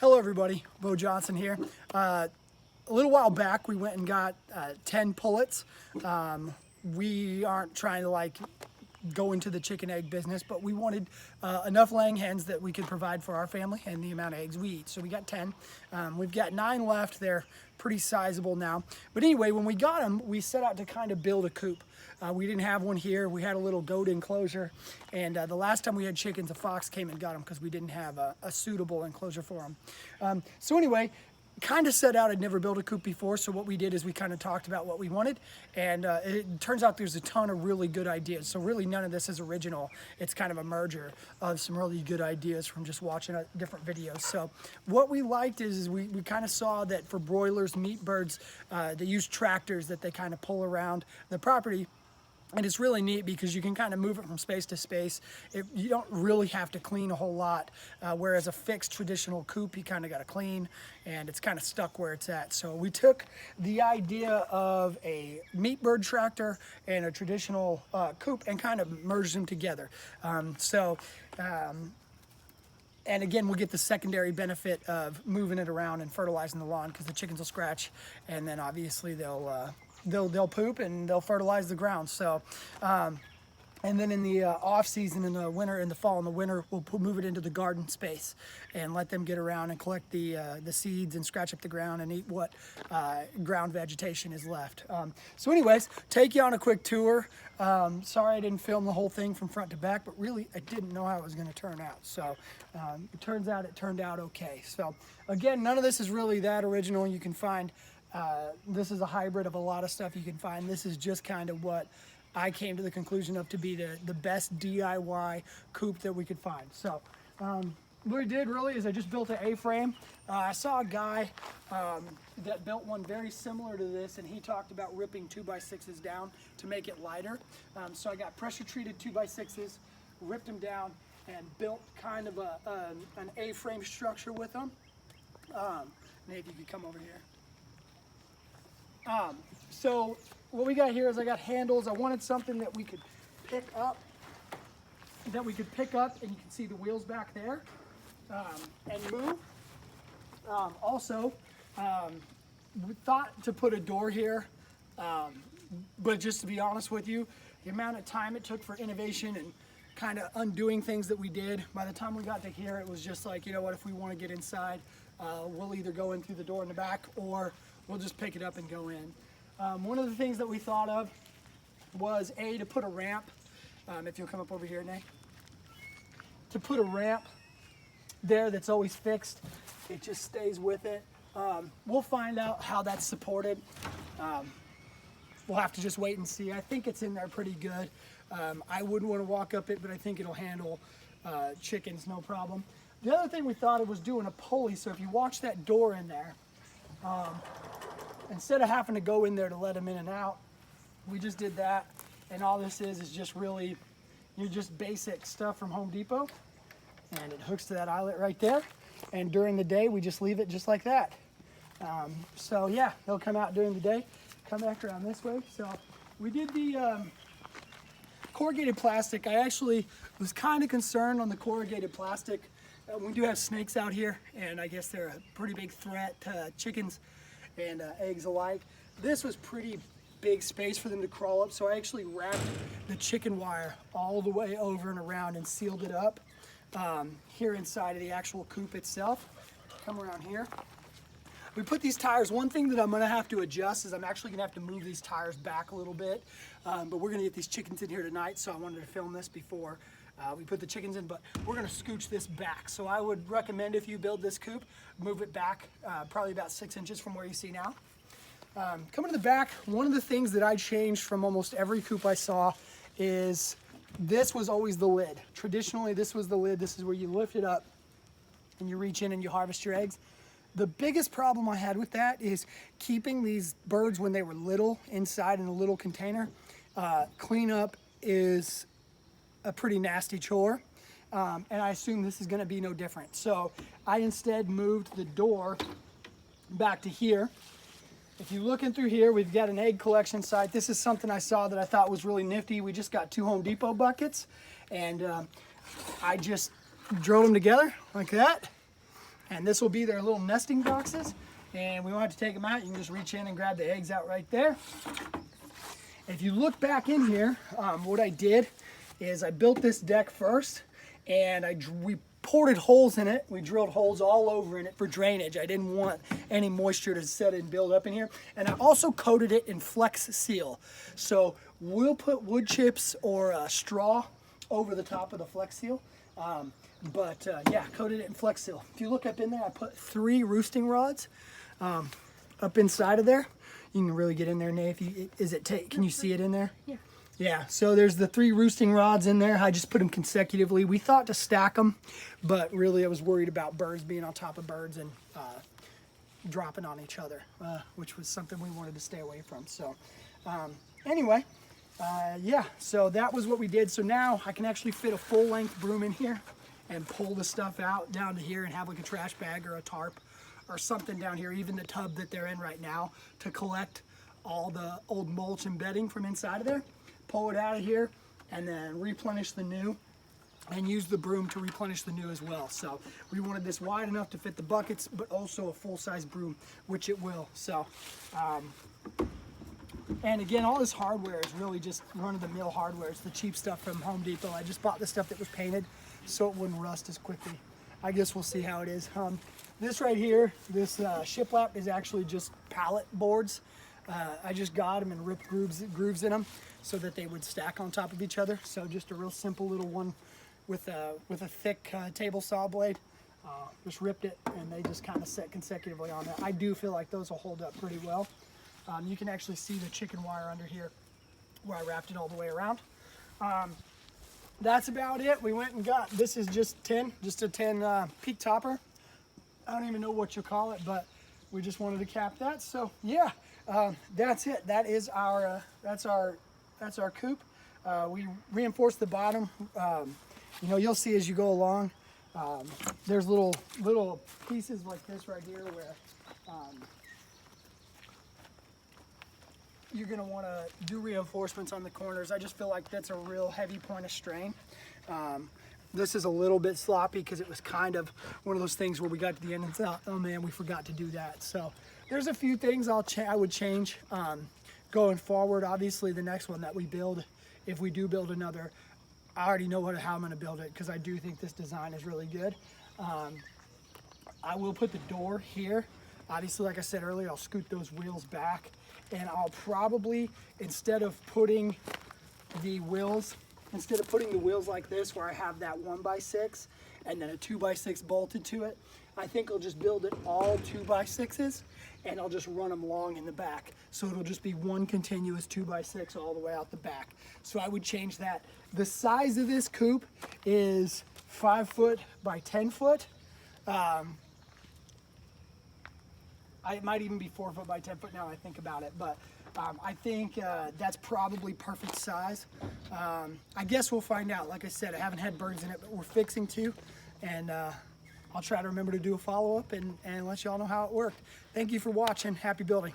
Hello everybody, Bo Johnson here. A little while back we went and got 10 pullets. We aren't trying to go into the chicken egg business, but we wanted enough laying hens that we could provide for our family and the amount of eggs we eat. So we got 10. We've got 9 left. They're pretty sizable now. But anyway, when we got them, we set out to kind of build a coop. We didn't have one here. We had a little goat enclosure. And the last time we had chickens, a fox came and got them because we didn't have a suitable enclosure for them. So anyway, kind of set out. I'd never built a coop before, so what we did is we kind of talked about what we wanted, and it turns out there's a ton of really good ideas. So really none of this is original. It's kind of a merger of some really good ideas from just watching different videos. So what we liked is we kind of saw that for broilers, meat birds, they use tractors that they kind of pull around the property. And it's really neat because you can kind of move it from space to space. You don't really have to clean a whole lot, whereas a fixed traditional coop, you kind of got to clean, and it's kind of stuck where it's at. So we took the idea of a meat bird tractor and a traditional coop and kind of merged them together. And again, we'll get the secondary benefit of moving it around and fertilizing the lawn because the chickens will scratch, and then obviously they'll poop and they'll fertilize the ground. So, and then in the off season, in the winter, in the fall and the winter, we'll move it into the garden space and let them get around and collect the seeds and scratch up the ground and eat what ground vegetation is left. So anyways, take you on a quick tour. Sorry I didn't film the whole thing from front to back, but really I didn't know how it was going to turn out. So it turns out it turned out okay. So again, none of this is really that original. You can find this is a hybrid of a lot of stuff you can find. This is just kind of what I came to the conclusion of to be the best DIY coop that we could find. So what I did really is I just built an A-frame. I saw a guy that built one very similar to this, and he talked about ripping 2x6s down to make it lighter. So I got pressure treated 2x6s, ripped them down, and built kind of an A-frame structure with them. Nate, if you could come over here. So what we got here is I got handles. I wanted something that we could pick up, and you can see the wheels back there, and move. Also, we thought to put a door here, but just to be honest with you, the amount of time it took for innovation and kind of undoing things that we did, by the time we got to here, it was just like, you know what, if we want to get inside, we'll either go in through the door in the back or we'll just pick it up and go in. One of the things that we thought of was to put a ramp, if you'll come up over here, Nate, to put a ramp there that's always fixed. It just stays with it. We'll find out how that's supported. We'll have to just wait and see. I think it's in there pretty good. I wouldn't want to walk up it, but I think it'll handle chickens no problem. The other thing we thought of was doing a pulley, so if you watch that door in there, instead of having to go in there to let them in and out, we just did that. And all this is just really, just basic stuff from Home Depot. And it hooks to that eyelet right there. And during the day, we just leave it just like that. So yeah, they'll come out during the day, come back around this way. So we did the corrugated plastic. I actually was kind of concerned on the corrugated plastic. We do have snakes out here, and I guess they're a pretty big threat to chickens and eggs alike. This was pretty big space for them to crawl up, so I actually wrapped the chicken wire all the way over and around and sealed it up here inside of the actual coop itself. Come around here. We put these tires. One thing that I'm going to have to adjust is I'm actually going to have to move these tires back a little bit, but we're going to get these chickens in here tonight, so I wanted to film this before we put the chickens in, but we're going to scooch this back. So I would recommend, if you build this coop, move it back probably about 6 inches from where you see now. Coming to the back, one of the things that I changed from almost every coop I saw is this was always the lid. Traditionally, this was the lid. This is where you lift it up and you reach in and you harvest your eggs. The biggest problem I had with that is keeping these birds when they were little inside in a little container. Cleanup is a pretty nasty chore, and I assume this is going to be no different. So I instead moved the door back to here. If you look in through here, we've got an egg collection site. This is something I saw that I thought was really nifty. We just got 2 Home Depot buckets, and I just drilled them together like that, And this will be their little nesting boxes. And we won't have to take them out. You can just reach in and grab the eggs out right there. If you look back in here, what I did is I built this deck first, and we ported holes in it. We drilled holes all over in it for drainage. I didn't want any moisture to set and build up in here. And I also coated it in Flex Seal. So we'll put wood chips or straw over the top of the Flex Seal. Yeah, coated it in Flex Seal. If you look up in there, I put 3 roosting rods up inside of there. You can really get in there, Nate. Can you see it in there? Yeah. Yeah, so there's the 3 roosting rods in there. I just put them consecutively. We thought to stack them, but really I was worried about birds being on top of birds and dropping on each other, which was something we wanted to stay away from. So anyway, yeah, so that was what we did. So now I can actually fit a full-length broom in here and pull the stuff out down to here and have like a trash bag or a tarp or something down here, even the tub that they're in right now, to collect all the old mulch and bedding from inside of there, pull it out of here, and then replenish the new, and use the broom to replenish the new as well. So we wanted this wide enough to fit the buckets, but also a full-size broom, which it will. So, and again, all this hardware is really just run-of-the-mill hardware. It's the cheap stuff from Home Depot. I just bought the stuff that was painted so it wouldn't rust as quickly. I guess we'll see how it is. This right here, this shiplap is actually just pallet boards. I just got them and ripped grooves in them so that they would stack on top of each other. So just a real simple little one with a thick table saw blade. Just ripped it, and they just kind of set consecutively on there. I do feel like those will hold up pretty well. You can actually see the chicken wire under here where I wrapped it all the way around. That's about it. We went and got, this is just a 10 peak topper. I don't even know what you call it, but we just wanted to cap that. So yeah, that's it. That is our that's our coop. We reinforced the bottom. You know, you'll see as you go along. There's little pieces like this right here where you're gonna want to do reinforcements on the corners. I just feel like that's a real heavy point of strain. This is a little bit sloppy because it was kind of one of those things where we got to the end and thought, oh man, we forgot to do that. So there's a few things I would change going forward. Obviously, the next one that we build, if we do build another, I already know how I'm going to build it because I do think this design is really good. I will put the door here. Obviously, like I said earlier, I'll scoot those wheels back, and I'll probably, instead of putting the wheels like this where I have that 1x6 and then a 2x6 bolted to it, I think I'll just build it all 2x6s, and I'll just run them long in the back. So it'll just be one continuous 2x6 all the way out the back. So I would change that. The size of this coop is 5 foot by 10 foot. It might even be 4 foot by 10 foot now I think about it, but I think that's probably perfect size. I guess we'll find out. Like I said, I haven't had birds in it, but we're fixing to, and I'll try to remember to do a follow-up and let y'all know how it worked. Thank you for watching. Happy building.